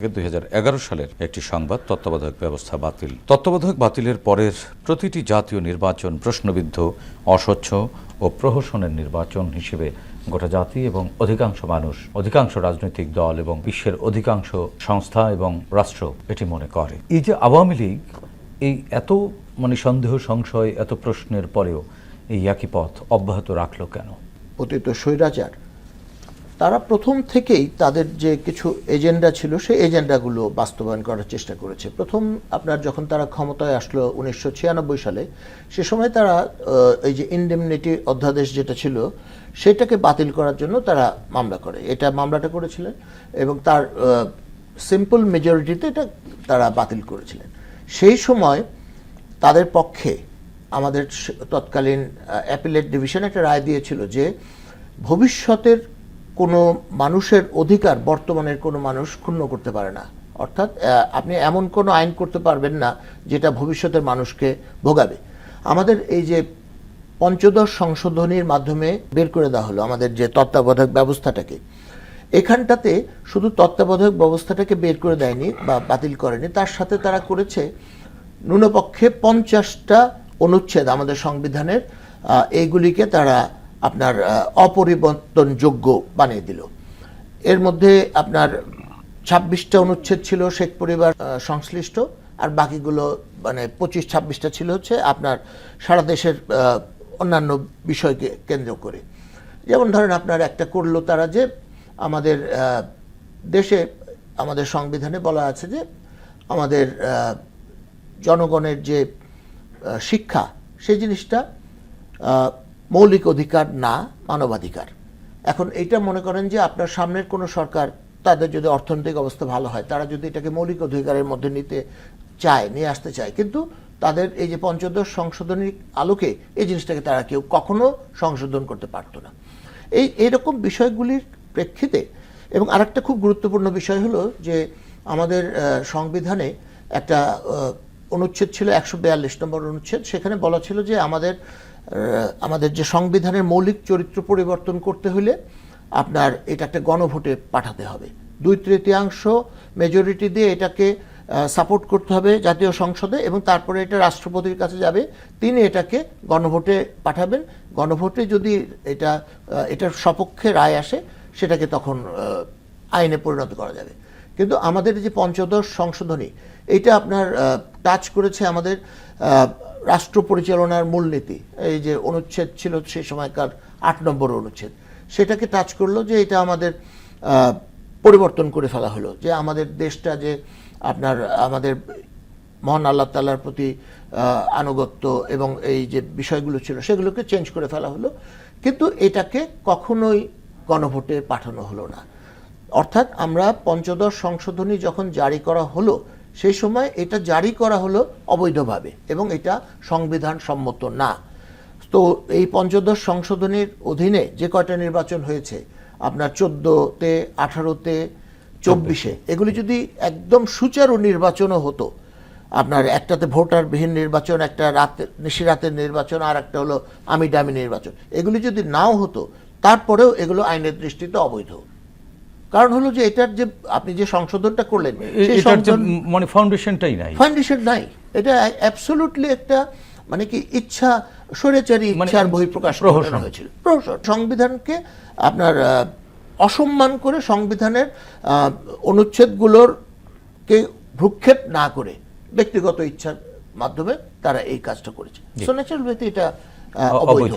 2011 সালের একটি সংবাদ তত্ত্বাবধায়ক ব্যবস্থা বাতিল। তত্ত্বাবধায়ক বাতিলের পরের প্রতিটি জাতীয় নির্বাচন প্রশ্নবিদ্ধ, অস্বচ্ছ ও প্রহসনের নির্বাচন হিসেবে গোটা জাতি এবং অধিকাংশ মানুষ, অধিকাংশ রাজনৈতিক দল এবং বিশ্বের অধিকাংশ সংস্থা এবং রাষ্ট্র এটি মনে করে। এই যে আওয়ামী লীগ এই এত সন্দেহ, সংশয়, এত প্রশ্নের পরেও এই একই পথ অব্যাহত রাখলো কেন? পতিত স্বৈরাচার তারা প্রথম থেকেই তাদের যে কিছু এজেন্ডা ছিল সেই এজেন্ডাগুলো বাস্তবায়ন করার চেষ্টা করেছে। প্রথম আপনার যখন তারা ক্ষমতায় আসলো 1996 সালে, সে সময় তারা এই যে ইনডেমনিটি অধ্যাদেশ যেটা ছিল সেটাকে বাতিল করার জন্য তারা মামলা করে। মামলাটা করেছিলেন এবং তার সিম্পল মেজরিটিতে এটা তারা বাতিল করেছিলেন। সেই সময় তাদের পক্ষে আমাদের তৎকালীন অ্যাপিলেট ডিভিশন একটা রায় দিয়েছিল যে ভবিষ্যতের কোনো মানুষের অধিকার বর্তমানের কোনো মানুষ ক্ষুণ্ণ করতে পারে না। অর্থাৎ আপনি এমন কোনো আইন করতে পারবেন না যেটা ভবিষ্যতের মানুষকে ভোগাবে। আমাদের এই যে পঞ্চদশ সংশোধনীর মাধ্যমে বের করে দেওয়া হলো আমাদের যে তত্ত্বাবধায়ক ব্যবস্থাটাকে, এখানটাতে শুধু তত্ত্বাবধায়ক ব্যবস্থাটাকে বের করে দেয়নি বা বাতিল করেনি, তার সাথে তারা করেছে ন্যূনপক্ষে 50টা অনুচ্ছেদ আমাদের সংবিধানের, এইগুলিকে তারা আপনার অপরিবর্তনযোগ্য বানিয়ে দিল। এর মধ্যে আপনার 26টা অনুচ্ছেদ ছিল শেখ পরিবার সংশ্লিষ্ট, আর বাকিগুলো 25-26টা ছিল হচ্ছে আপনার সারা দেশের অন্যান্য বিষয়কে কেন্দ্র করে। যেমন ধরেন আপনার একটা করলো তারা যে আমাদের দেশে, আমাদের সংবিধানে বলা আছে যে আমাদের জনগণের যে শিক্ষা, সেই জিনিসটা মৌলিক অধিকার না, মানবাধিকার। এখন এইটা মনে করেন যে আপনার সামনের কোনো সরকার, তাদের যদি অর্থনৈতিক অবস্থা ভালো হয়, তারা যদি এটাকে মৌলিক অধিকারের মধ্যে নিয়ে আসতে চায়, কিন্তু তাদের এই যে পঞ্চদশ সংশোধনীর আলোকে এই জিনিসটাকে তারা কেউ কখনো সংশোধন করতে পারতো না। এইরকম বিষয়গুলির প্রেক্ষিতে, এবং আরেকটা খুব গুরুত্বপূর্ণ বিষয় হলো যে আমাদের সংবিধানে একটা অনুচ্ছেদ ছিল 142 নম্বর অনুচ্ছেদ। সেখানে বলা ছিল যে আমাদের যে সংবিধানের মৌলিক চরিত্র পরিবর্তন করতে হলে আপনার এটা একটা গণভোটে পাঠাতে হবে। 2/3 মেজরিটি দিয়ে এটাকে সাপোর্ট করতে হবে জাতীয় সংসদে, এবং তারপরে এটা রাষ্ট্রপতির কাছে যাবে, তিনি এটাকে গণভোটে পাঠাবেন। গণভোটে যদি এটার সপক্ষে রায় আসে, সেটাকে তখন আইনে পরিণত করা যাবে। কিন্তু আমাদের যে পঞ্চদশ সংশোধনী, এটা আপনার টাচ করেছে আমাদের রাষ্ট্র পরিচালনার মূলনীতি। এই যে অনুচ্ছেদ ছিল সেই সময়কার 8 নম্বর অনুচ্ছেদ, সেটাকে টাচ করলো যে এটা আমাদের পরিবর্তন করে ফেলা হলো, যে আমাদের দেশটা যে আপনার আমাদের মহান আল্লাহ তাআলার প্রতি আনুগত্য এবং এই যে বিষয়গুলো ছিল সেগুলোকে চেঞ্জ করে ফেলা হলো, কিন্তু এটাকে কখনোই গণভোটে পাঠানো হলো না। অর্থাৎ আমরা পঞ্চদশ সংশোধনী যখন জারি করা হলো, সেই সময় এটা জারি করা হলো অবৈধভাবে এবং এটা সংবিধান সম্মত না। তো এই পঞ্চদশ সংশোধনীর অধীনে যে কয়টা নির্বাচন হয়েছে, আপনার 14-তে, 18-তে, 24-এ, এগুলি যদি একদম সুচারু নির্বাচনও হতো, আপনার একটাতে ভোটারবিহীন নির্বাচন, একটা নিশিরাতের নির্বাচন, আর একটা হলো আমি ডামি নির্বাচন, এগুলি যদি নাও হতো, তারপরেও এগুলো আইনের দৃষ্টিতে অবৈধ। কারণ হলো যে এটার যে আপনি যে সংশোধনটা করলেন, ফাউন্ডেশন নাই। এটা অ্যাবসলিউটলি একটা কি ইচ্ছা, স্বৈরাচারী ইচ্ছার বহিঃপ্রকাশ হয়েছিল। সংবিধানকে আপনার অসম্মান করে, সংবিধানের অনুচ্ছেদগুলোরকে ভ্রুক্ষেপ না করে ব্যক্তিগত ইচ্ছার মাধ্যমে তারা এই কাজটা করেছে। সো ন্যাচারাল ওয়েতে এটা অবৈধ।